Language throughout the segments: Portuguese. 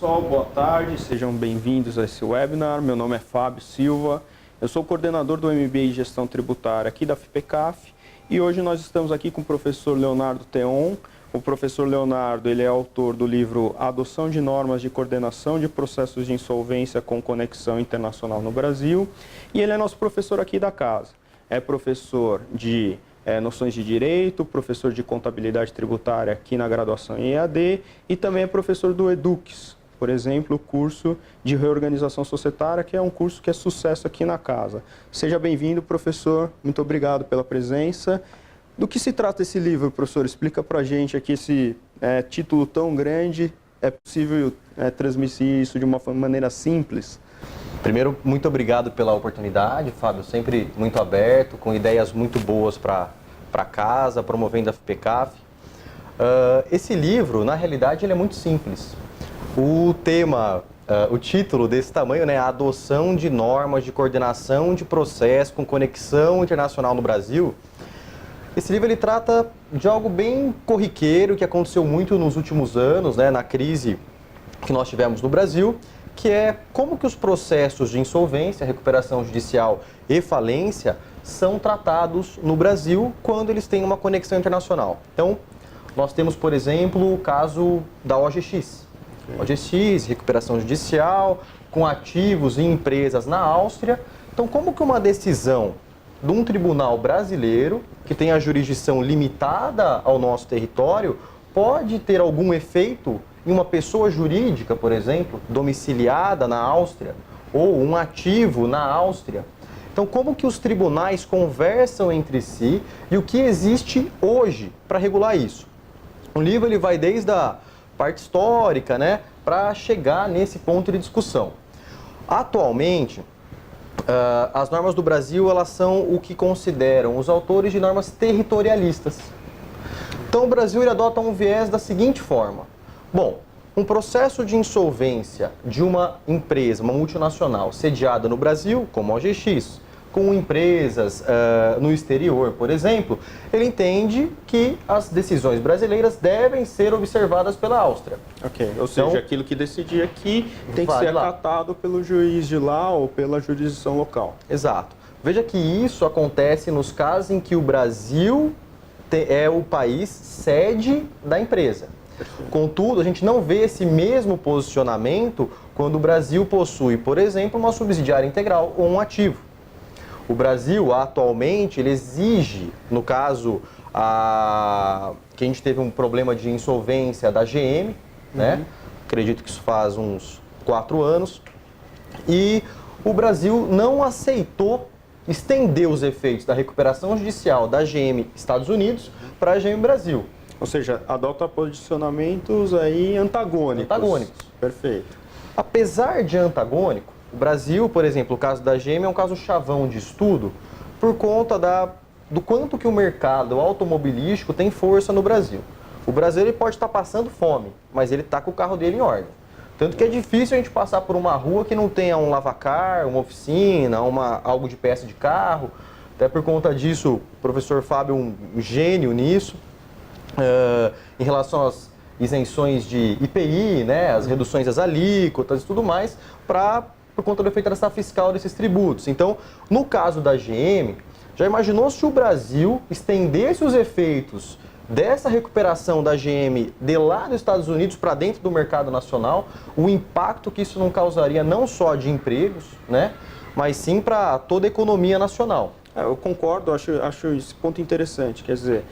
pessoal, boa tarde, sejam bem-vindos a esse webinar. Meu nome é Fábio Silva, eu sou coordenador do MBA em Gestão Tributária aqui da FIPECAF e hoje nós estamos aqui com o professor Leonardo Theon. O professor Leonardo ele é autor do livro Adoção de Normas de Coordenação de Processos de Insolvência com Conexão Internacional no Brasil e ele é nosso professor aqui da casa. É professor de noções de direito, professor de contabilidade tributária aqui na graduação em EAD e também é professor do Edux, por exemplo, o curso de reorganização societária, que é um curso que é sucesso aqui na casa. Seja bem-vindo, professor, muito obrigado pela presença. Do que se trata esse livro, professor? Explica pra gente aqui esse título tão grande, é possível transmitir isso de uma maneira simples? Primeiro, muito obrigado pela oportunidade, Fábio, sempre muito aberto, com ideias muito boas para casa, promovendo a FIPECAF. Esse livro, na realidade, ele é muito simples. O tema, o título desse tamanho, né, Adoção de Normas de Coordenação de Processo com Conexão Internacional no Brasil. Esse livro ele trata de algo bem corriqueiro, que aconteceu muito nos últimos anos, né, na crise que nós tivemos no Brasil, que é como que os processos de insolvência, recuperação judicial e falência são tratados no Brasil quando eles têm uma conexão internacional. Então, nós temos, por exemplo, o caso da OGX. OGX, recuperação judicial, com ativos e empresas na Áustria. Então, como que uma decisão de um tribunal brasileiro, que tem a jurisdição limitada ao nosso território, pode ter algum efeito em uma pessoa jurídica, por exemplo, domiciliada na Áustria, ou um ativo na Áustria? Então, como que os tribunais conversam entre si e o que existe hoje para regular isso? O livro ele vai desde a parte histórica, né, para chegar nesse ponto de discussão. Atualmente, as normas do Brasil elas são o que consideram os autores de normas territorialistas. Então, o Brasil ele adota um viés da seguinte forma. Bom, um processo de insolvência de uma empresa, uma multinacional, sediada no Brasil, como a OGX, com empresas no exterior, por exemplo, ele entende que as decisões brasileiras devem ser observadas pela Áustria. Ok, ou seja, então, aquilo que decidir aqui tem que ser acatado pelo juiz de lá ou pela jurisdição local. Exato. Veja que isso acontece nos casos em que o Brasil é o país sede da empresa. Contudo, a gente não vê esse mesmo posicionamento quando o Brasil possui, por exemplo, uma subsidiária integral ou um ativo. O Brasil, atualmente, ele exige, no caso, que a gente teve um problema de insolvência da GM, né? Acredito que isso faz uns 4 anos, e o Brasil não aceitou estender os efeitos da recuperação judicial da GM Estados Unidos para a GM Brasil. Ou seja, adota posicionamentos aí antagônicos. Antagônicos. Perfeito. Apesar de antagônico, o Brasil, por exemplo, o caso da GM é um caso chavão de estudo por conta do quanto que o mercado automobilístico tem força no Brasil. O Brasil ele pode estar passando fome, mas ele está com o carro dele em ordem. Tanto que é difícil a gente passar por uma rua que não tenha um lavacar, uma oficina, algo de peça de carro. Até por conta disso, o professor Fábio é um gênio nisso. Em relação às isenções de IPI, né, as reduções das alíquotas e tudo mais, por conta do efeito dessa fiscal desses tributos. Então, no caso da GM, já imaginou se o Brasil estendesse os efeitos dessa recuperação da GM de lá dos Estados Unidos para dentro do mercado nacional, o impacto que isso não causaria não só de empregos, né, mas sim para toda a economia nacional. Eu concordo, acho esse ponto interessante, quer dizer,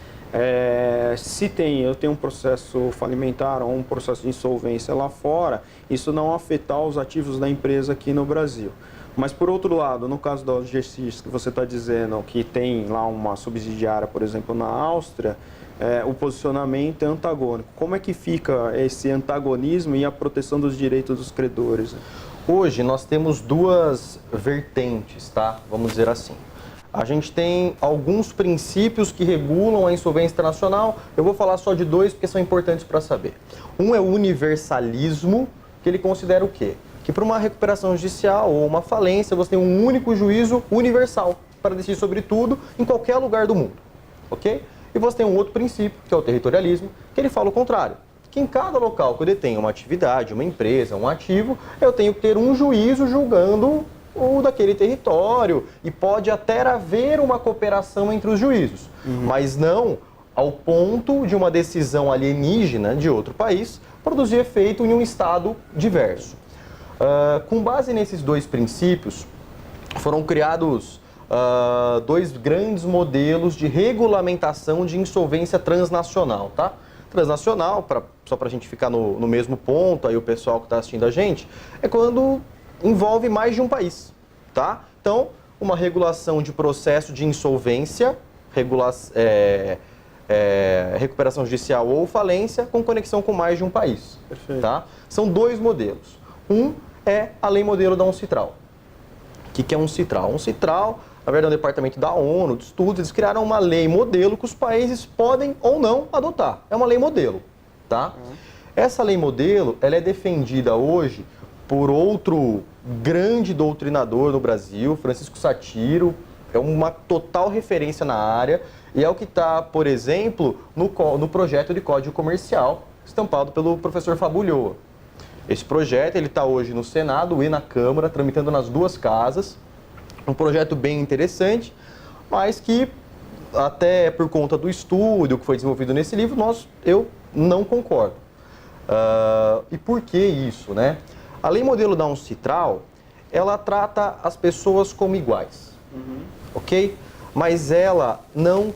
se eu tenho um processo falimentar ou um processo de insolvência lá fora, isso não afetar os ativos da empresa aqui no Brasil. Mas, por outro lado, no caso da OGX, que você está dizendo que tem lá uma subsidiária, por exemplo, na Áustria, o posicionamento é antagônico. Como é que fica esse antagonismo e a proteção dos direitos dos credores? Hoje nós temos duas vertentes, tá? Vamos dizer assim. A gente tem alguns princípios que regulam a insolvência internacional. Eu vou falar só de 2 porque são importantes para saber. Um é o universalismo, que ele considera o quê? Que para uma recuperação judicial ou uma falência, você tem um único juízo universal para decidir sobre tudo em qualquer lugar do mundo, ok? E você tem um outro princípio, que é o territorialismo, que ele fala o contrário, que em cada local que eu detenho uma atividade, uma empresa, um ativo, eu tenho que ter um juízo julgando o daquele território, e pode até haver uma cooperação entre os juízos, mas não ao ponto de uma decisão alienígena de outro país produzir efeito em um estado diverso. Com base nesses dois princípios, foram criados dois grandes modelos de regulamentação de insolvência transnacional, tá? Transnacional, só para a gente ficar no mesmo ponto, aí o pessoal que está assistindo a gente, é quando envolve mais de um país, tá? Então, uma regulação de processo de insolvência, recuperação judicial ou falência com conexão com mais de um país. Perfeito. Tá? São dois modelos. Um é a lei modelo da UNCITRAL. O que é um CITRAL? Um CITRAL, na verdade, é um departamento da ONU, de estudos, eles criaram uma lei modelo que os países podem ou não adotar. É uma lei modelo. Tá? Essa lei modelo, ela é defendida hoje por outro grande doutrinador no Brasil, Francisco Satiro, é uma total referência na área, e é o que está, por exemplo, no projeto de Código Comercial, estampado pelo professor Fábio. Esse projeto está hoje no Senado e na Câmara, tramitando nas duas casas. Um projeto bem interessante, mas que, até por conta do estudo que foi desenvolvido nesse livro, eu não concordo. E por que isso, né? A lei modelo da UNCITRAL, ela trata as pessoas como iguais, ok? Mas ela não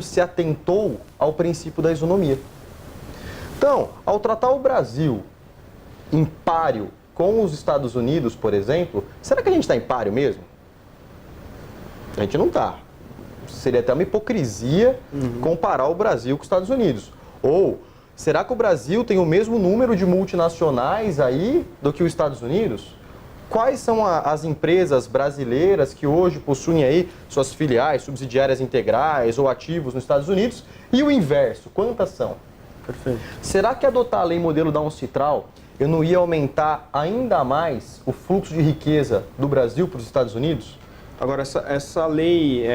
se atentou ao princípio da isonomia. Então, ao tratar o Brasil em páreo com os Estados Unidos, por exemplo, será que a gente está em páreo mesmo? A gente não está. Seria até uma hipocrisia comparar o Brasil com os Estados Unidos. Ou, será que o Brasil tem o mesmo número de multinacionais aí do que os Estados Unidos? Quais são as empresas brasileiras que hoje possuem aí suas filiais, subsidiárias integrais ou ativos nos Estados Unidos? E o inverso, quantas são? Perfeito. Será que adotar a lei modelo da UNCITRAL eu não ia aumentar ainda mais o fluxo de riqueza do Brasil para os Estados Unidos? Agora, essa lei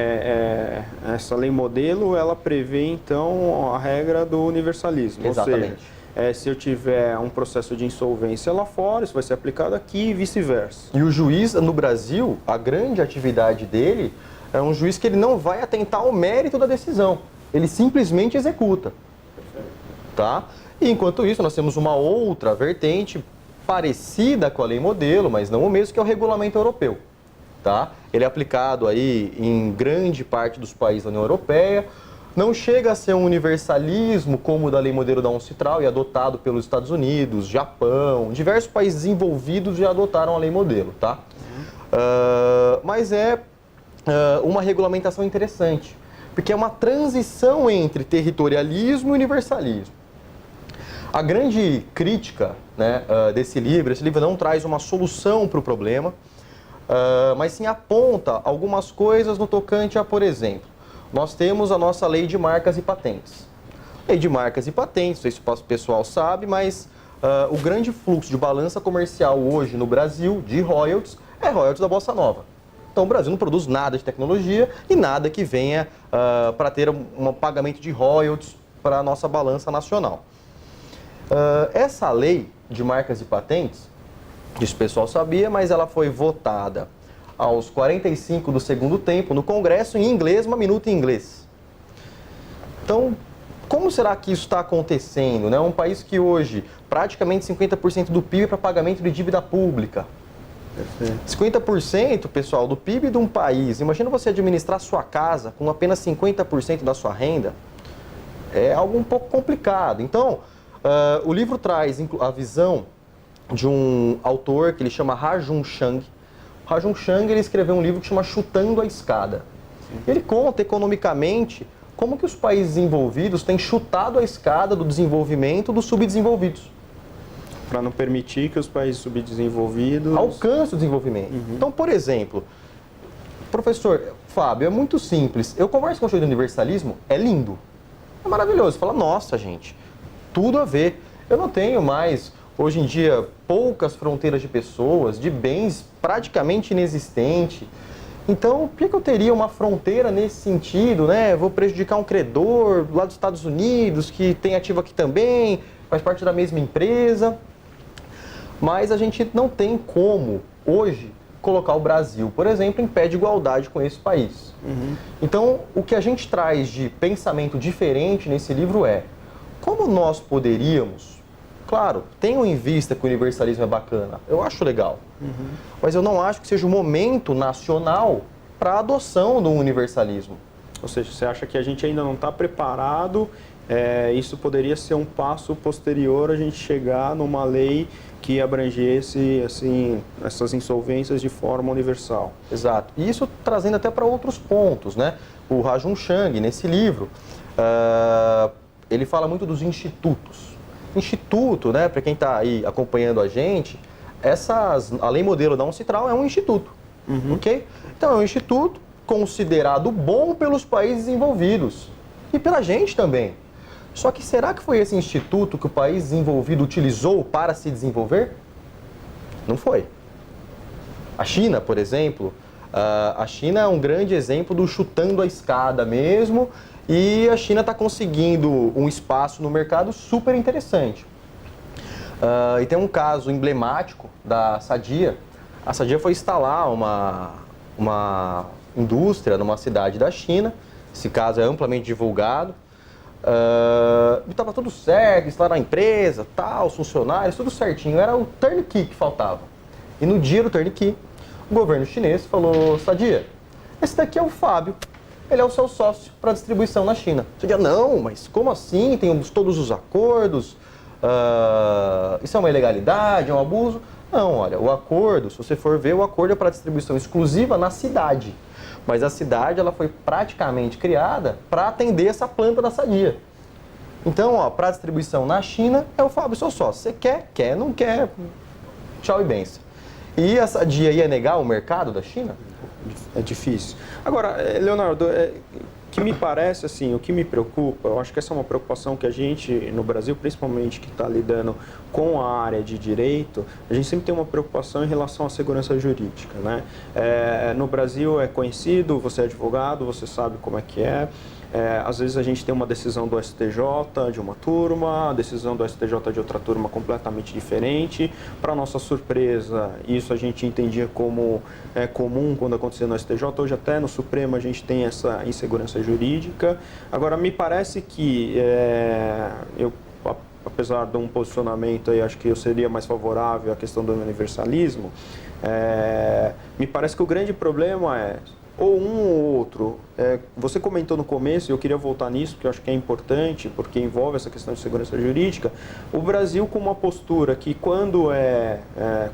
modelo, ela prevê, então, a regra do universalismo. Exatamente. Ou seja, se eu tiver um processo de insolvência lá fora, isso vai ser aplicado aqui e vice-versa. E o juiz, no Brasil, a grande atividade dele é um juiz que ele não vai atentar ao mérito da decisão. Ele simplesmente executa. Tá? E, enquanto isso, nós temos uma outra vertente parecida com a lei modelo, mas não o mesmo, que é o regulamento europeu. Tá? Ele é aplicado aí em grande parte dos países da União Europeia, não chega a ser um universalismo como o da lei modelo da UNCITRAL e adotado pelos Estados Unidos, Japão, diversos países desenvolvidos já adotaram a lei modelo, tá? Mas é uma regulamentação interessante, porque é uma transição entre territorialismo e universalismo. A grande crítica, né, desse livro, esse livro não traz uma solução para o problema, mas sim aponta algumas coisas no tocante a, por exemplo, nós temos a nossa lei de marcas e patentes. Lei de marcas e patentes, não sei se o pessoal sabe, mas o grande fluxo de balança comercial hoje no Brasil de royalties é royalties da Bossa Nova. Então o Brasil não produz nada de tecnologia e nada que venha para ter um pagamento de royalties para a nossa balança nacional. Essa lei de marcas e patentes, isso o pessoal sabia, mas ela foi votada aos 45 do segundo tempo no Congresso em inglês, uma minuta em inglês. Então, como será que isso está acontecendo, né? Um país que hoje praticamente 50% do PIB é para pagamento de dívida pública. Perfeito. 50%, pessoal, do PIB de um país. Imagina você administrar sua casa com apenas 50% da sua renda. É algo um pouco complicado. Então, o livro traz a visão de um autor que ele chama Ha-Joon Chang. Ha-Joon Chang, ele escreveu um livro que chama Chutando a Escada. Ele conta economicamente como que os países desenvolvidos têm chutado a escada do desenvolvimento dos subdesenvolvidos. Para não permitir que os países subdesenvolvidos alcancem o desenvolvimento. Então, por exemplo, professor Fábio, é muito simples. Eu converso com o show de universalismo, é lindo. É maravilhoso. Você fala, nossa, gente, tudo a ver. Eu não tenho mais, hoje em dia, poucas fronteiras de pessoas, de bens praticamente inexistentes. Então, por que eu teria uma fronteira nesse sentido, né? Vou prejudicar um credor lá dos Estados Unidos, que tem ativo aqui também, faz parte da mesma empresa, mas a gente não tem como, hoje, colocar o Brasil, por exemplo, em pé de igualdade com esse país. Então, o que a gente traz de pensamento diferente nesse livro é como nós poderíamos, claro, tenham em vista que o universalismo é bacana, eu acho legal, mas eu não acho que seja o momento nacional para a adoção do universalismo. Ou seja, você acha que a gente ainda não está preparado, isso poderia ser um passo posterior a gente chegar numa lei que abrangesse assim, essas insolvências de forma universal. Exato. E isso trazendo até para outros pontos, né? O Rajun Chang, nesse livro, ele fala muito dos institutos. Instituto, né, para quem está aí acompanhando a gente, a lei modelo da Uncitral é um instituto, ok? Então é um instituto considerado bom pelos países desenvolvidos e pela gente também. Só que será que foi esse instituto que o país desenvolvido utilizou para se desenvolver? Não foi. A China, por exemplo, a China é um grande exemplo do chutando a escada mesmo, e a China está conseguindo um espaço no mercado super interessante. E tem um caso emblemático da Sadia. A Sadia foi instalar uma indústria numa cidade da China. Esse caso é amplamente divulgado. Estava tudo certo, instalaram a empresa, tal, os funcionários, tudo certinho. Era o turnkey que faltava. E no dia do turnkey, o governo chinês falou: Sadia, esse daqui é o Fábio, ele é o seu sócio para distribuição na China. Sadia: não, mas como assim? Tem todos os acordos, isso é uma ilegalidade, é um abuso? Não, olha, o acordo, se você for ver, o acordo é para distribuição exclusiva na cidade. Mas a cidade ela foi praticamente criada para atender essa planta da Sadia. Então, para distribuição na China, é o Fábio seu sócio. Você quer, não quer, tchau e benção. E a Sadia ia negar o mercado da China? É difícil. Agora, Leonardo, que me parece, assim, o que me preocupa, eu acho que essa é uma preocupação que a gente, no Brasil, principalmente que está lidando com a área de direito, a gente sempre tem uma preocupação em relação à segurança jurídica, né? No Brasil é conhecido, você é advogado, você sabe como é que é. Às vezes a gente tem uma decisão do STJ de uma turma, a decisão do STJ de outra turma completamente diferente. Para nossa surpresa, isso a gente entendia como comum quando acontecia no STJ. Hoje até no Supremo a gente tem essa insegurança jurídica. Agora, me parece que apesar de um posicionamento aí, acho que eu seria mais favorável à questão do universalismo, me parece que o grande problema é ou um ou outro. Você comentou no começo, e eu queria voltar nisso, porque eu acho que é importante, porque envolve essa questão de segurança jurídica. O Brasil com uma postura que, quando é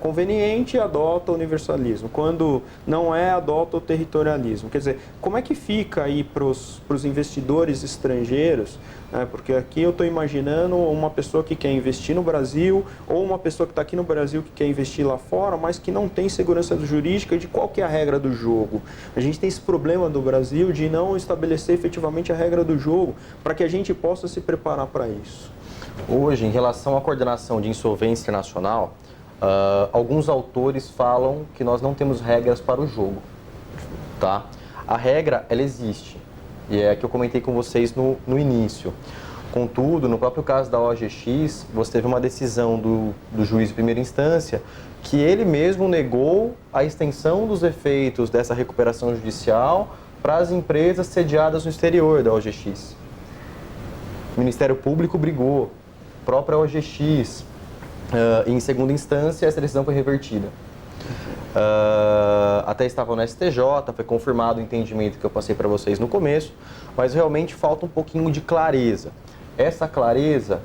conveniente, adota o universalismo, quando não é, adota o territorialismo. Quer dizer, como é que fica aí para os investidores estrangeiros? Porque aqui eu estou imaginando uma pessoa que quer investir no Brasil, ou uma pessoa que está aqui no Brasil que quer investir lá fora, mas que não tem segurança jurídica de qual que é a regra do jogo. A gente tem esse problema do Brasil de não estabelecer efetivamente a regra do jogo, para que a gente possa se preparar para isso. Hoje, em relação à coordenação de insolvência internacional, alguns autores falam que nós não temos regras para o jogo. Tá? A regra, ela existe. E é a que eu comentei com vocês no início. Contudo, no próprio caso da OGX, você teve uma decisão do juiz de primeira instância que ele mesmo negou a extensão dos efeitos dessa recuperação judicial para as empresas sediadas no exterior da OGX. O Ministério Público brigou, a própria OGX, em segunda instância, essa decisão foi revertida. Até estava no STJ, foi confirmado o entendimento que eu passei para vocês no começo, mas realmente falta um pouquinho de clareza. Essa clareza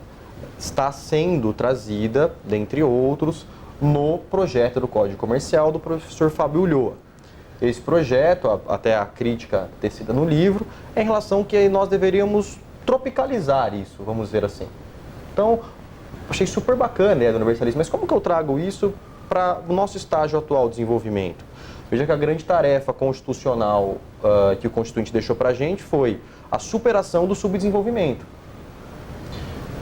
está sendo trazida, dentre outros, no projeto do Código Comercial do professor Fábio Ulloa. Esse projeto, até a crítica tecida no livro, é em relação que nós deveríamos tropicalizar isso, vamos dizer assim. Então, achei super bacana a ideia do universalismo, mas como que eu trago isso para o nosso estágio atual de desenvolvimento? Veja que a grande tarefa constitucional que o Constituinte deixou para a gente foi a superação do subdesenvolvimento.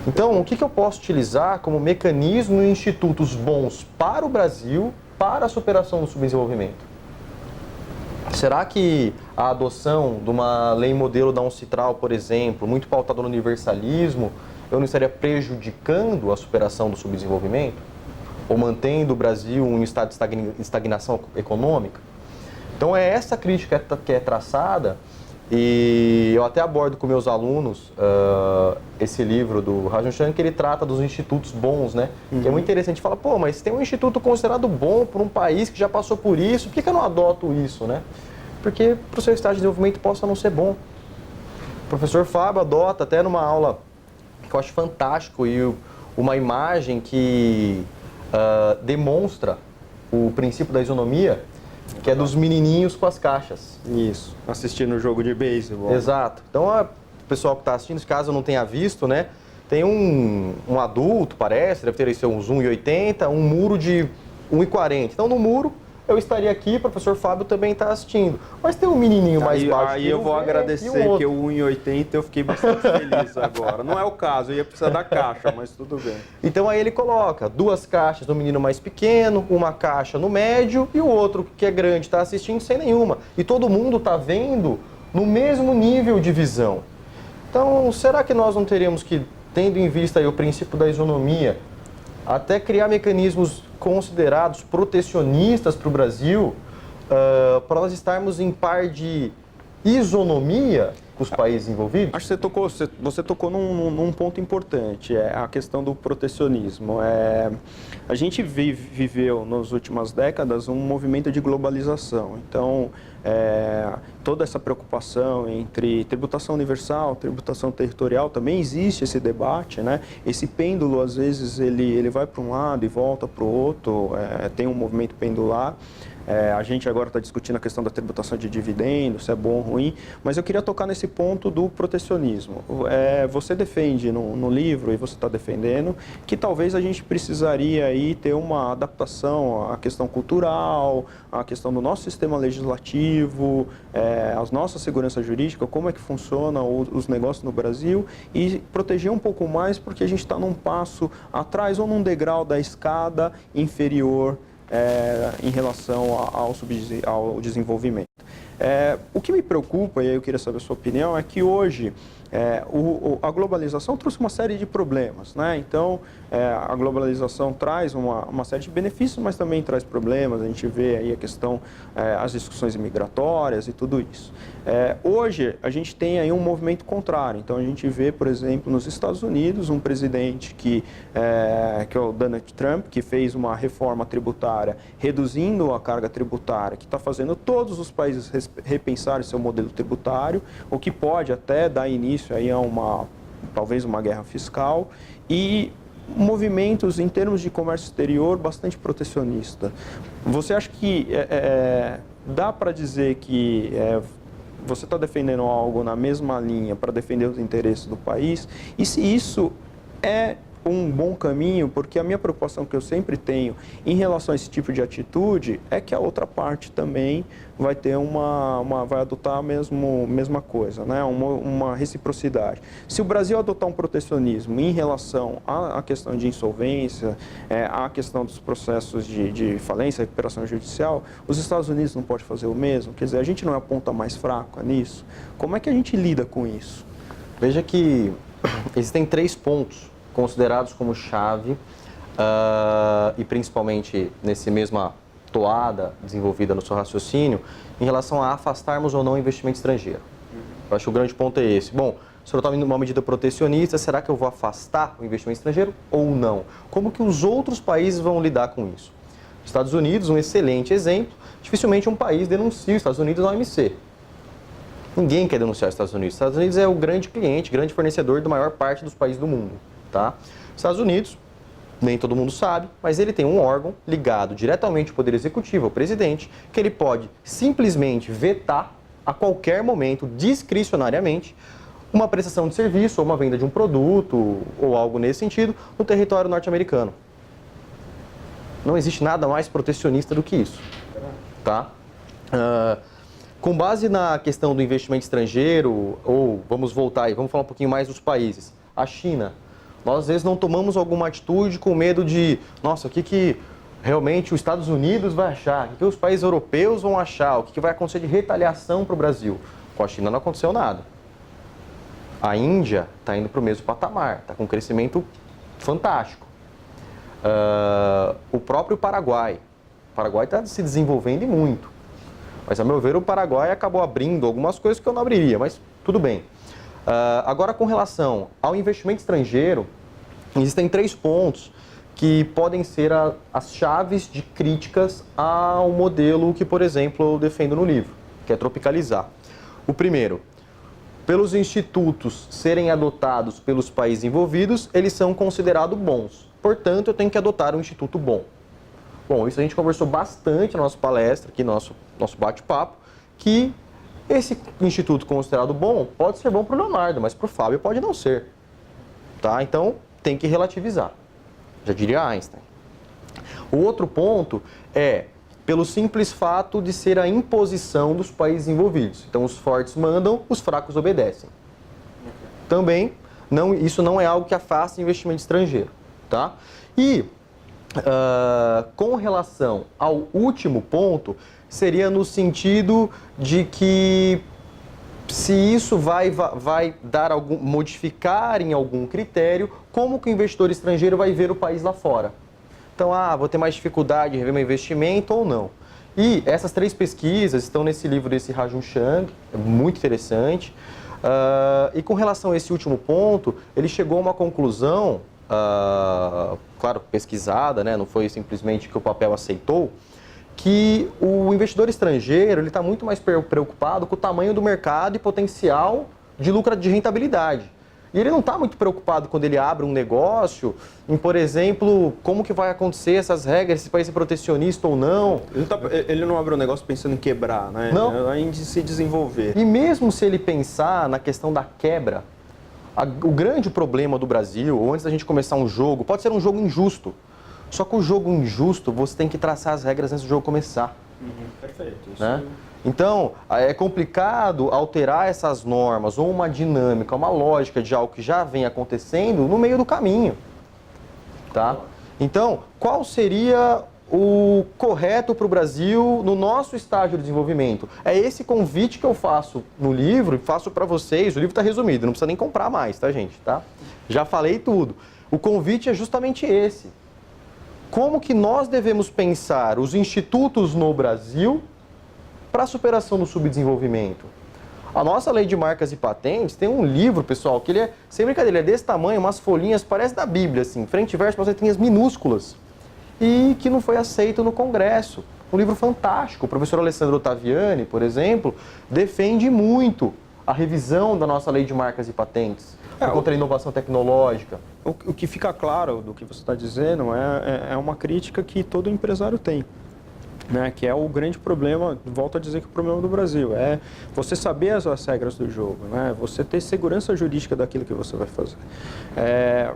Então, o que eu posso utilizar como mecanismo e institutos bons para o Brasil para a superação do subdesenvolvimento? Será que a adoção de uma lei modelo da Uncitral, por exemplo, muito pautada no universalismo, eu não estaria prejudicando a superação do subdesenvolvimento? Ou mantendo o Brasil em um estado de estagnação econômica? Então é essa crítica que é traçada, e eu até abordo com meus alunos esse livro do Rajan Chand, que ele trata dos institutos bons, né? Que é muito interessante. Fala, pô, mas tem um instituto considerado bom por um país que já passou por isso, por que eu não adoto isso, né? Porque para o seu estágio de desenvolvimento possa não ser bom. O professor Fábio adota até numa aula que eu acho fantástico, e uma imagem que demonstra o princípio da isonomia, que é dos menininhos com as caixas. Isso, assistindo o jogo de beisebol. Exato. Então, o pessoal que está assistindo, caso não tenha visto, né, tem um adulto, parece, deve ter aí uns 1,80, um muro de 1,40. Então, no muro, eu estaria aqui, o professor Fábio também está assistindo. Mas tem um menininho mais baixo. Aí eu vou agradecer que o 1,80 eu fiquei bastante feliz agora. Não é o caso, eu ia precisar da caixa, mas tudo bem. Então aí ele coloca 2 caixas no menino mais pequeno, uma caixa no médio e o outro que é grande está assistindo sem nenhuma. E todo mundo está vendo no mesmo nível de visão. Então, será que nós não teríamos que, tendo em vista aí o princípio da isonomia, até criar mecanismos considerados protecionistas para o Brasil, para nós estarmos em par de isonomia com os países envolvidos? Acho que você tocou num ponto importante, é a questão do protecionismo. A gente viveu nas últimas décadas um movimento de globalização. Então, toda essa preocupação entre tributação universal, tributação territorial, também existe esse debate, né? Esse pêndulo, às vezes, ele vai para um lado e volta para o outro, tem um movimento pendular. A gente agora está discutindo a questão da tributação de dividendos, se é bom ou ruim, mas eu queria tocar nesse ponto do protecionismo. Você defende no livro, e você está defendendo, que talvez a gente precisaria aí ter uma adaptação à questão cultural, à questão do nosso sistema legislativo, à nossa segurança jurídica, como é que funciona os negócios no Brasil, e proteger um pouco mais, porque a gente está num passo atrás ou num degrau da escada inferior em relação ao desenvolvimento. O que me preocupa, e aí eu queria saber a sua opinião, é que hoje a globalização trouxe uma série de problemas, né? Então, a globalização traz uma série de benefícios, mas também traz problemas. A gente vê aí a questão, as discussões imigratórias e tudo isso. Hoje, a gente tem aí um movimento contrário. Então, a gente vê, por exemplo, nos Estados Unidos, um presidente que é o Donald Trump, que fez uma reforma tributária, reduzindo a carga tributária, que está fazendo todos os países repensarem seu modelo tributário, o que pode até dar início aí a talvez uma guerra fiscal, e movimentos em termos de comércio exterior bastante protecionista. Você acha que dá para dizer que você está defendendo algo na mesma linha para defender os interesses do país? E se isso é um bom caminho, porque a minha preocupação que eu sempre tenho em relação a esse tipo de atitude é que a outra parte também vai ter vai adotar a mesma coisa, né? Uma reciprocidade. Se o Brasil adotar um protecionismo em relação à questão de insolvência, à questão dos processos de falência, recuperação judicial, os Estados Unidos não podem fazer o mesmo? Quer dizer, a gente não é a ponta mais fraca nisso? Como é que a gente lida com isso? Veja que existem 3 pontos considerados como chave, e principalmente nesse mesma toada desenvolvida no seu raciocínio, em relação a afastarmos ou não o investimento estrangeiro. Eu acho que o grande ponto é esse. Bom, se eu estou uma medida protecionista, será que eu vou afastar o investimento estrangeiro ou não? Como que os outros países vão lidar com isso? Os Estados Unidos, um excelente exemplo, dificilmente um país denuncia os Estados Unidos na OMC. Ninguém quer denunciar os Estados Unidos. Os Estados Unidos é o grande cliente, grande fornecedor da maior parte dos países do mundo. Tá? Os Estados Unidos, nem todo mundo sabe, mas ele tem um órgão ligado diretamente ao Poder Executivo, ao presidente, que ele pode simplesmente vetar a qualquer momento, discricionariamente, uma prestação de serviço ou uma venda de um produto ou algo nesse sentido no território norte-americano. Não existe nada mais protecionista do que isso. Tá? Com base na questão do investimento estrangeiro, ou vamos voltar aí, vamos falar um pouquinho mais dos países. A China. Nós, às vezes, não tomamos alguma atitude com medo de, nossa, o que realmente os Estados Unidos vai achar? O que os países europeus vão achar? O que vai acontecer de retaliação para o Brasil? Com a China não aconteceu nada. A Índia está indo para o mesmo patamar, está com um crescimento fantástico. O próprio Paraguai. O Paraguai está se desenvolvendo e muito. Mas, a meu ver, o Paraguai acabou abrindo algumas coisas que eu não abriria, mas tudo bem. Agora, com relação ao investimento estrangeiro, existem 3 pontos que podem ser as chaves de críticas ao modelo que, por exemplo, eu defendo no livro, que é tropicalizar. O primeiro, pelos institutos serem adotados pelos países envolvidos, eles são considerados bons. Portanto, eu tenho que adotar um instituto bom. Bom, isso a gente conversou bastante na nossa palestra, aqui no nosso bate-papo, que esse instituto considerado bom pode ser bom para o Leonardo, mas para o Fábio pode não ser. Tá? Então, tem que relativizar. Já diria Einstein. O outro ponto é pelo simples fato de ser a imposição dos países envolvidos. Então, os fortes mandam, os fracos obedecem. Também, isso não é algo que afasta investimento estrangeiro. Tá? E, com relação ao último ponto, seria no sentido de que se isso vai modificar em algum critério, como que o investidor estrangeiro vai ver o país lá fora. Então, vou ter mais dificuldade em rever meu investimento ou não. E essas 3 pesquisas estão nesse livro desse Rajun Chang, é muito interessante. E com relação a esse último ponto, ele chegou a uma conclusão, claro, pesquisada, né? Não foi simplesmente que o papel aceitou, que o investidor estrangeiro ele está muito mais preocupado com o tamanho do mercado e potencial de lucro de rentabilidade. E ele não está muito preocupado quando ele abre um negócio em, por exemplo, como que vai acontecer essas regras, se vai ser protecionista ou não. Ele não abre um negócio pensando em quebrar, né? Não. Em se desenvolver. E mesmo se ele pensar na questão da quebra, o grande problema do Brasil, ou antes da gente começar um jogo, pode ser um jogo injusto. Só que o jogo injusto, você tem que traçar as regras antes do jogo começar. Perfeito. Isso... Né? Então, é complicado alterar essas normas ou uma dinâmica, uma lógica de algo que já vem acontecendo no meio do caminho. Tá? Então, qual seria o correto para o Brasil no nosso estágio de desenvolvimento? É esse convite que eu faço no livro e faço para vocês. O livro está resumido, não precisa nem comprar mais, tá, gente? Tá? Já falei tudo. O convite é justamente esse. Como que nós devemos pensar os institutos no Brasil para a superação do subdesenvolvimento? A nossa lei de marcas e patentes tem um livro, pessoal, que ele é, sem brincadeira, ele é desse tamanho, umas folhinhas, parece da Bíblia, assim, frente e verso, para letrinhas minúsculas, e que não foi aceito no Congresso. Um livro fantástico. O professor Alessandro Ottaviani, por exemplo, defende muito a revisão da nossa lei de marcas e patentes, contra a inovação tecnológica. O que fica claro do que você está dizendo é uma crítica que todo empresário tem. Né, que é o grande problema, volto a dizer que o problema do Brasil é você saber as regras do jogo, né, você ter segurança jurídica daquilo que você vai fazer.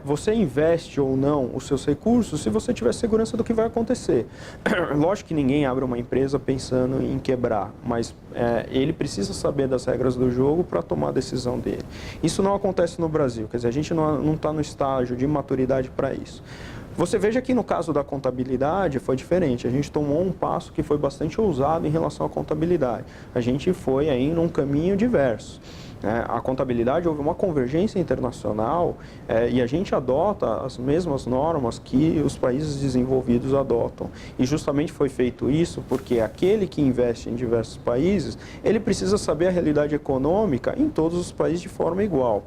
Você investe ou não os seus recursos se você tiver segurança do que vai acontecer. Lógico que ninguém abre uma empresa pensando em quebrar, mas ele precisa saber das regras do jogo para tomar a decisão dele. Isso não acontece no Brasil, quer dizer, a gente não está no estágio de maturidade para isso. Você veja que no caso da contabilidade foi diferente, a gente tomou um passo que foi bastante ousado em relação à contabilidade. A gente foi aí num caminho diverso. A contabilidade, houve uma convergência internacional e a gente adota as mesmas normas que os países desenvolvidos adotam. E justamente foi feito isso porque aquele que investe em diversos países, ele precisa saber a realidade econômica em todos os países de forma igual.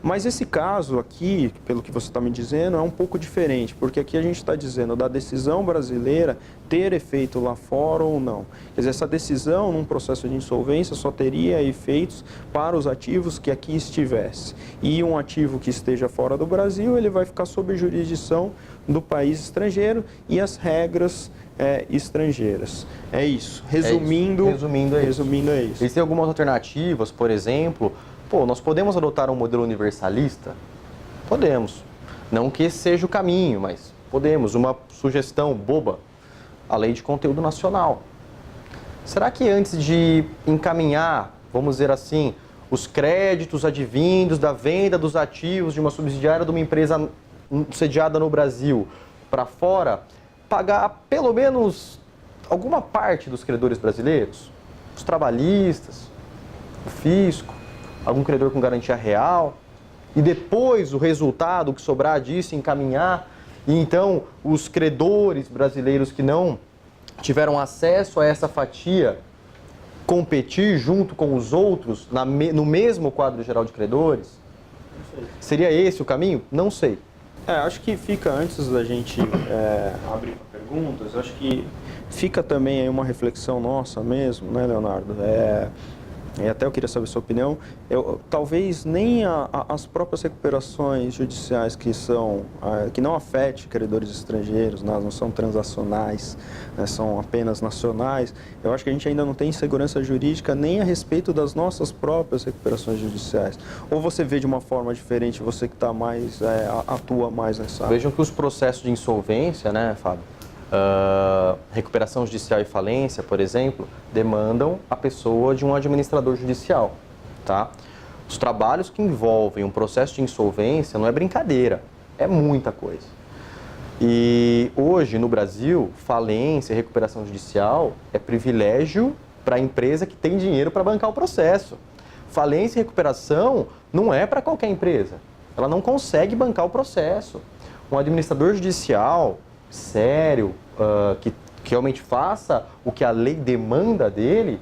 Mas esse caso aqui, pelo que você está me dizendo, é um pouco diferente, porque aqui a gente está dizendo da decisão brasileira ter efeito lá fora ou não. Quer dizer, essa decisão num processo de insolvência só teria efeitos para os ativos que aqui estivesse. E um ativo que esteja fora do Brasil, ele vai ficar sob jurisdição do país estrangeiro e as regras estrangeiras. É isso. Resumindo é isso. Existem algumas alternativas, por exemplo... nós podemos adotar um modelo universalista? Podemos. Não que esse seja o caminho, mas podemos. Uma sugestão boba, a lei de conteúdo nacional. Será que antes de encaminhar, vamos dizer assim, os créditos advindos da venda dos ativos de uma subsidiária de uma empresa sediada no Brasil para fora, pagar pelo menos alguma parte dos credores brasileiros? Os trabalhistas, o fisco? algum credor com garantia real, e depois o resultado, o que sobrar disso, encaminhar, e então os credores brasileiros que não tiveram acesso a essa fatia competir junto com os outros no mesmo quadro geral de credores? Seria esse o caminho? Não sei. Acho que fica, antes da gente abrir para perguntas, acho que fica também aí uma reflexão nossa mesmo, né, Leonardo? E até eu queria saber a sua opinião. Talvez nem as próprias recuperações judiciais que não afetem credores estrangeiros, né, não são transacionais, né, são apenas nacionais. Eu acho que a gente ainda não tem segurança jurídica nem a respeito das nossas próprias recuperações judiciais. Ou você vê de uma forma diferente, você que está mais, atua mais nessa área? Vejam que os processos de insolvência, né, Fábio? Recuperação judicial e falência, por exemplo, demandam a pessoa de um administrador judicial, tá? Os trabalhos que envolvem um processo de insolvência não é brincadeira, é muita coisa. E hoje, no Brasil, falência e recuperação judicial é privilégio para a empresa que tem dinheiro para bancar o processo. Falência e recuperação não é para qualquer empresa, ela não consegue bancar o processo. Um administrador judicial sério, que realmente faça o que a lei demanda dele,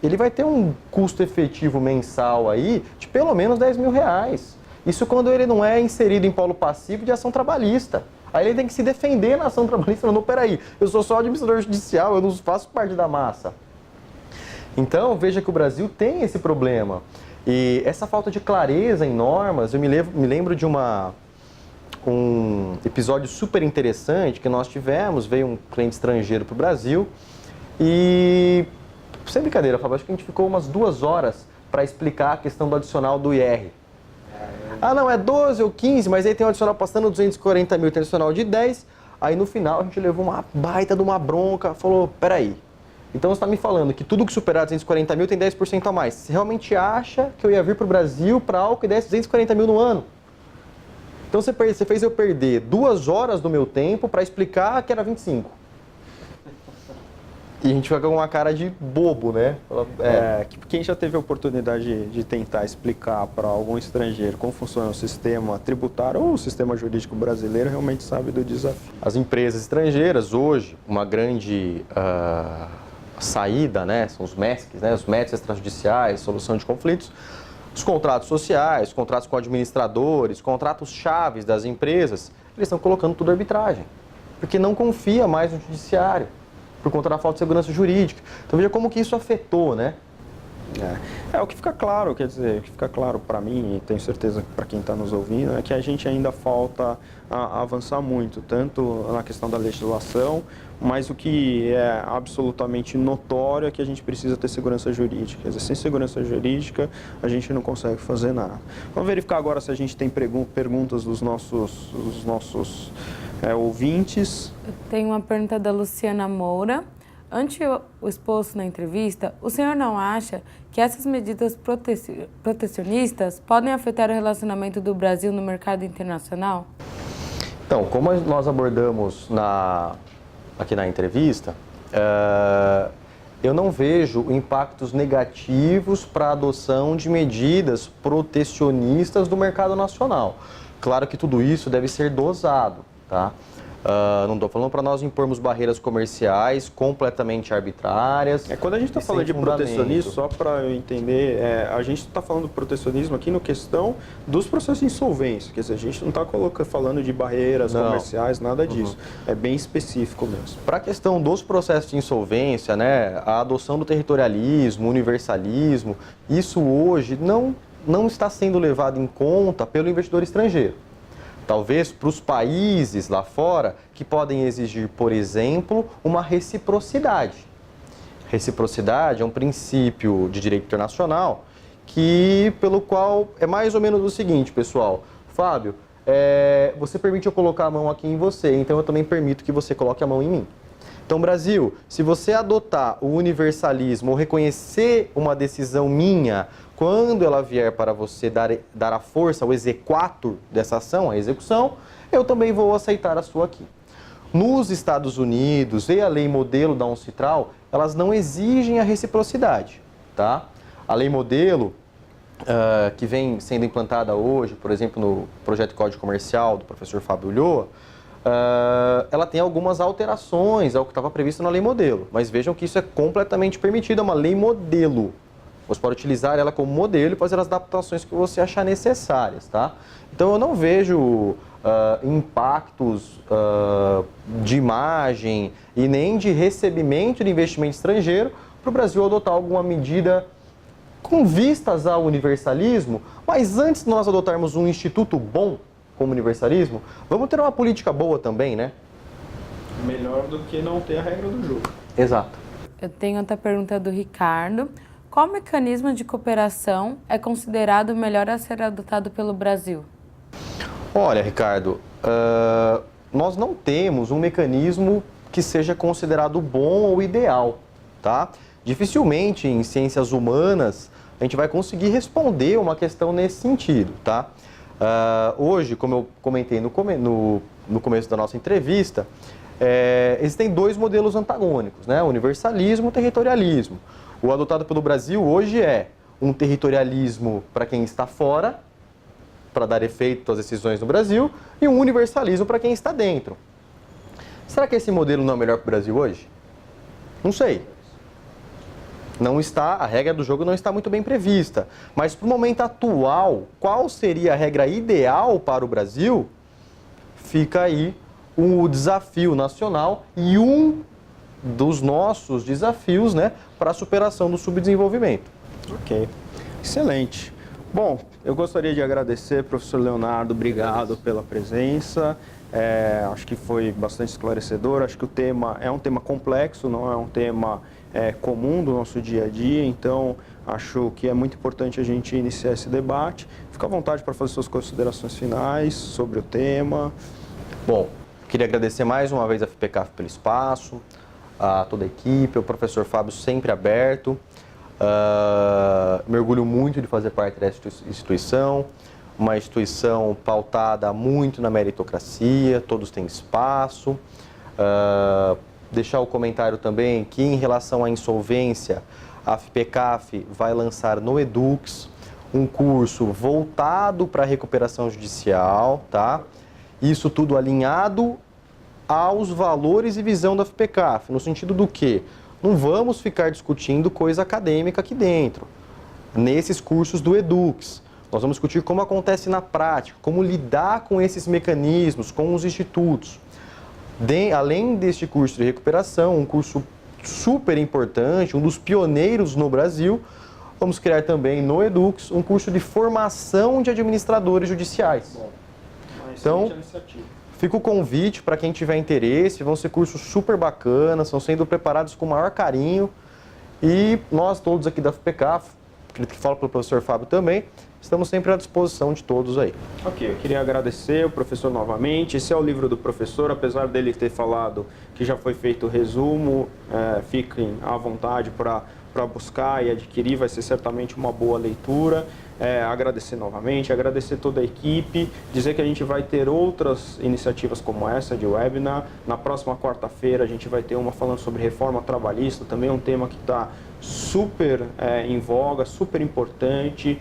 ele vai ter um custo efetivo mensal aí de pelo menos R$10.000. Isso quando ele não é inserido em polo passivo de ação trabalhista. Aí ele tem que se defender na ação trabalhista. Não, peraí, eu sou só administrador judicial, eu não faço parte da massa. Então, veja que o Brasil tem esse problema. E essa falta de clareza em normas, eu me lembro de um episódio super interessante que nós tivemos. Veio um cliente estrangeiro para o Brasil e, sem brincadeira, Fábio, acho que a gente ficou umas 2 horas para explicar a questão do adicional do IR. Ah, não, é 12 ou 15, mas aí tem um adicional passando 240 mil, tem adicional de 10. Aí no final a gente levou uma baita de uma bronca, falou, peraí, então você está me falando que tudo que superar 240 mil tem 10% a mais. Você realmente acha que eu ia vir para o Brasil para algo que desse 240 mil no ano? Então você fez eu perder 2 horas do meu tempo para explicar que era 25. E a gente fica com uma cara de bobo, né? Quem já teve a oportunidade de tentar explicar para algum estrangeiro como funciona o sistema tributário ou o sistema jurídico brasileiro realmente sabe do desafio. As empresas estrangeiras, hoje, uma grande saída, né? São os MESCs, né? Os métodos extrajudiciais, solução de conflitos. Os contratos sociais, contratos com administradores, contratos chaves das empresas, eles estão colocando tudo em arbitragem, porque não confia mais no judiciário, por conta da falta de segurança jurídica. Então veja como que isso afetou, né? O que fica claro, quer dizer, o que fica claro para mim, e tenho certeza para quem está nos ouvindo, é que a gente ainda falta avançar muito, tanto na questão da legislação, mas o que é absolutamente notório é que a gente precisa ter segurança jurídica. Quer dizer, sem segurança jurídica, a gente não consegue fazer nada. Vamos verificar agora se a gente tem perguntas dos nossos ouvintes. Eu tenho uma pergunta da Luciana Moura. Ante o exposto na entrevista, o senhor não acha que essas medidas protecionistas podem afetar o relacionamento do Brasil no mercado internacional? Então, como nós abordamos aqui na entrevista, eu não vejo impactos negativos para a adoção de medidas protecionistas do mercado nacional. Claro que tudo isso deve ser dosado, tá? Não estou falando para nós impormos barreiras comerciais completamente arbitrárias. Quando a gente está falando de protecionismo, só para eu entender, a gente está falando de protecionismo aqui no questão dos processos de insolvência. Quer dizer, a gente não está falando de barreiras comerciais, nada disso. É bem específico mesmo. Para a questão dos processos de insolvência, né, a adoção do territorialismo, universalismo, isso hoje não está sendo levado em conta pelo investidor estrangeiro. Talvez para os países lá fora que podem exigir, por exemplo, uma reciprocidade. Reciprocidade é um princípio de direito internacional pelo qual é mais ou menos o seguinte, pessoal. Fábio, você permite eu colocar a mão aqui em você, então eu também permito que você coloque a mão em mim. Então, Brasil, se você adotar o universalismo ou reconhecer uma decisão minha, quando ela vier para você dar a força, o exequatur dessa ação, a execução, eu também vou aceitar a sua aqui. Nos Estados Unidos e a lei modelo da UNCITRAL, elas não exigem a reciprocidade, tá? A lei modelo, que vem sendo implantada hoje, por exemplo, no projeto de Código Comercial do professor Fábio Ulloa, ela tem algumas alterações ao que estava previsto na lei modelo. Mas vejam que isso é completamente permitido, é uma lei modelo. Você pode utilizar ela como modelo e fazer as adaptações que você achar necessárias, tá? Então eu não vejo impactos de imagem e nem de recebimento de investimento estrangeiro para o Brasil adotar alguma medida com vistas ao universalismo, mas antes de nós adotarmos um instituto bom como universalismo, vamos ter uma política boa também, né? Melhor do que não ter a regra do jogo. Exato. Eu tenho outra pergunta do Ricardo. Qual mecanismo de cooperação é considerado o melhor a ser adotado pelo Brasil? Olha, Ricardo, nós não temos um mecanismo que seja considerado bom ou ideal, tá? Dificilmente em ciências humanas a gente vai conseguir responder uma questão nesse sentido, tá? Hoje, como eu comentei no começo da nossa entrevista, existem dois modelos antagônicos, né? Universalismo e territorialismo. O adotado pelo Brasil hoje é um territorialismo para quem está fora, para dar efeito às decisões no Brasil, e um universalismo para quem está dentro. Será que esse modelo não é o melhor para o Brasil hoje? Não sei. Não está, a regra do jogo não está muito bem prevista. Mas para o momento atual, qual seria a regra ideal para o Brasil? Fica aí o desafio nacional e um dos nossos desafios, né, para a superação do subdesenvolvimento. Ok, excelente. Bom, eu gostaria de agradecer, professor Leonardo, obrigado pela presença. Acho que foi bastante esclarecedor. Acho que o tema é um tema complexo, não é um tema comum do nosso dia a dia, então acho que é muito importante a gente iniciar esse debate. Fica à vontade para fazer suas considerações finais sobre o tema. Bom, queria agradecer mais uma vez a FIPECAF pelo espaço, a toda a equipe, o professor Fábio sempre aberto. Me orgulho muito de fazer parte dessa instituição, uma instituição pautada muito na meritocracia, todos têm espaço. Deixar o comentário também que em relação à insolvência, a FIPECAF vai lançar no Edux um curso voltado para a recuperação judicial, tá? Isso tudo alinhado aos valores e visão da FIPECAF, no sentido do que não vamos ficar discutindo coisa acadêmica aqui dentro. Nesses cursos do Edux, nós vamos discutir como acontece na prática, como lidar com esses mecanismos, com os institutos. Além deste curso de recuperação, um curso super importante, um dos pioneiros no Brasil, vamos criar também no Edux um curso de formação de administradores judiciais. Então, fica o convite para quem tiver interesse, vão ser cursos super bacanas, estão sendo preparados com o maior carinho e nós todos aqui da FIPECAF, acredito que falo pelo professor Fábio também, estamos sempre à disposição de todos aí. Ok, eu queria agradecer o professor novamente. Esse é o livro do professor, apesar dele ter falado que já foi feito o resumo, fiquem à vontade para buscar e adquirir, vai ser certamente uma boa leitura. Agradecer novamente, agradecer toda a equipe, dizer que a gente vai ter outras iniciativas como essa de webinar. Na próxima quarta-feira a gente vai ter uma falando sobre reforma trabalhista, também um tema que está super em voga, super importante.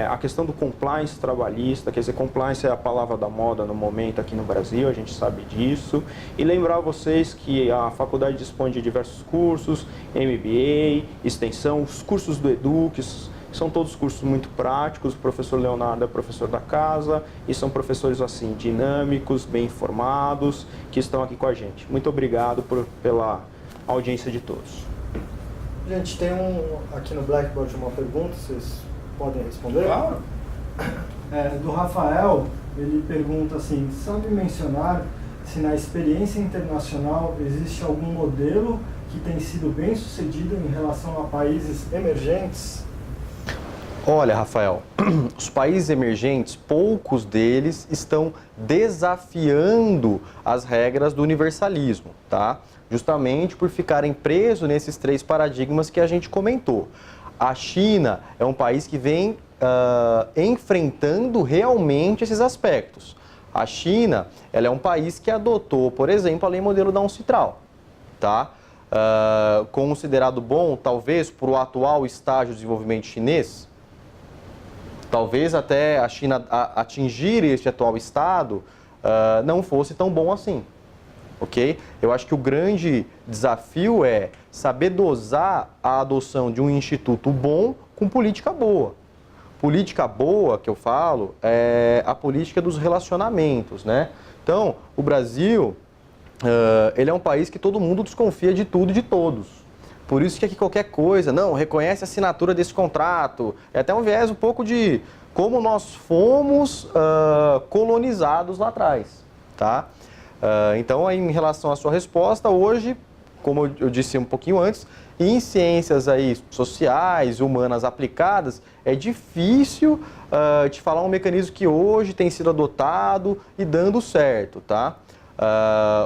A questão do compliance trabalhista, quer dizer, compliance é a palavra da moda no momento aqui no Brasil, a gente sabe disso. E lembrar vocês que a faculdade dispõe de diversos cursos, MBA, extensão, os cursos do Edux, são todos cursos muito práticos. O professor Leonardo é professor da casa e são professores assim, dinâmicos, bem informados, que estão aqui com a gente. Muito obrigado pela audiência de todos. Gente, tem aqui no Blackboard uma pergunta, vocês podem responder? Claro. Do Rafael, ele pergunta assim, sabe mencionar se na experiência internacional existe algum modelo que tem sido bem sucedido em relação a países emergentes? Olha, Rafael, os países emergentes, poucos deles estão desafiando as regras do universalismo, tá? Justamente por ficarem presos nesses três paradigmas que a gente comentou. A China é um país que vem enfrentando realmente esses aspectos. A China, ela é um país que adotou, por exemplo, a lei modelo da UNCITRAL, tá? Considerado bom, talvez, para o atual estágio de desenvolvimento chinês? talvez até a China atingir este atual estado não fosse tão bom assim. Ok? Eu acho que o grande desafio é saber dosar a adoção de um instituto bom com política boa. Política boa, que eu falo, é a política dos relacionamentos, né? Então, o Brasil, ele é um país que todo mundo desconfia de tudo e de todos. Por isso que aqui qualquer coisa, não, reconhece a assinatura desse contrato. É até um viés um pouco de como nós fomos colonizados lá atrás, tá? Então, aí, em relação à sua resposta, hoje, como eu disse um pouquinho antes, em ciências aí sociais, humanas aplicadas, é difícil te falar um mecanismo que hoje tem sido adotado e dando certo, tá?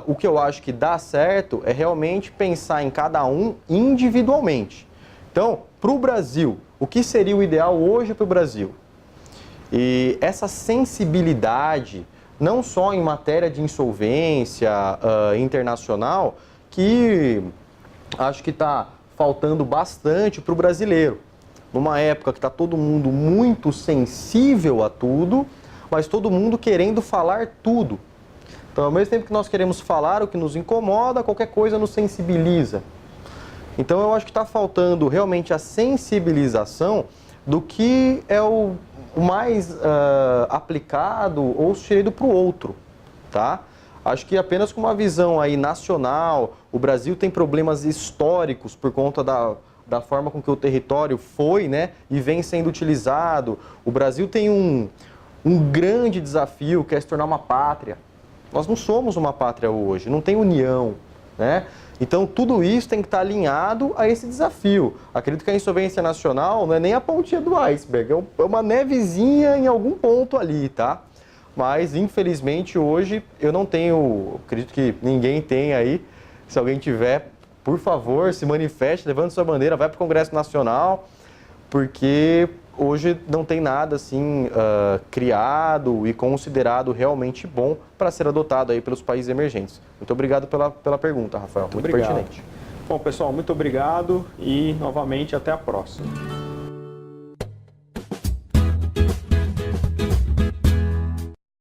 O que eu acho que dá certo é realmente pensar em cada um individualmente. Então, para o Brasil, o que seria o ideal hoje para o Brasil? E essa sensibilidade, não só em matéria de insolvência internacional, que acho que está faltando bastante para o brasileiro. Numa época que está todo mundo muito sensível a tudo, mas todo mundo querendo falar tudo. Então, ao mesmo tempo que nós queremos falar o que nos incomoda, qualquer coisa nos sensibiliza. Então, eu acho que está faltando realmente a sensibilização do que é o mais aplicado ou sugerido para o outro, tá? Acho que apenas com uma visão aí nacional, o Brasil tem problemas históricos por conta da forma com que o território foi, né, e vem sendo utilizado. O Brasil tem um grande desafio, que é se tornar uma pátria. Nós não somos uma pátria hoje, não tem união, né? Então, tudo isso tem que estar alinhado a esse desafio. Acredito que a insolvência nacional não é nem a pontinha do iceberg, é uma nevezinha em algum ponto ali, tá? Mas, infelizmente, hoje eu não tenho, acredito que ninguém tem aí. Se alguém tiver, por favor, se manifeste, levante sua bandeira, vai para o Congresso Nacional, porque hoje não tem nada assim criado e considerado realmente bom para ser adotado aí pelos países emergentes. Muito obrigado pela pergunta, Rafael. Muito pertinente. Bom, pessoal, muito obrigado e, novamente, até a próxima.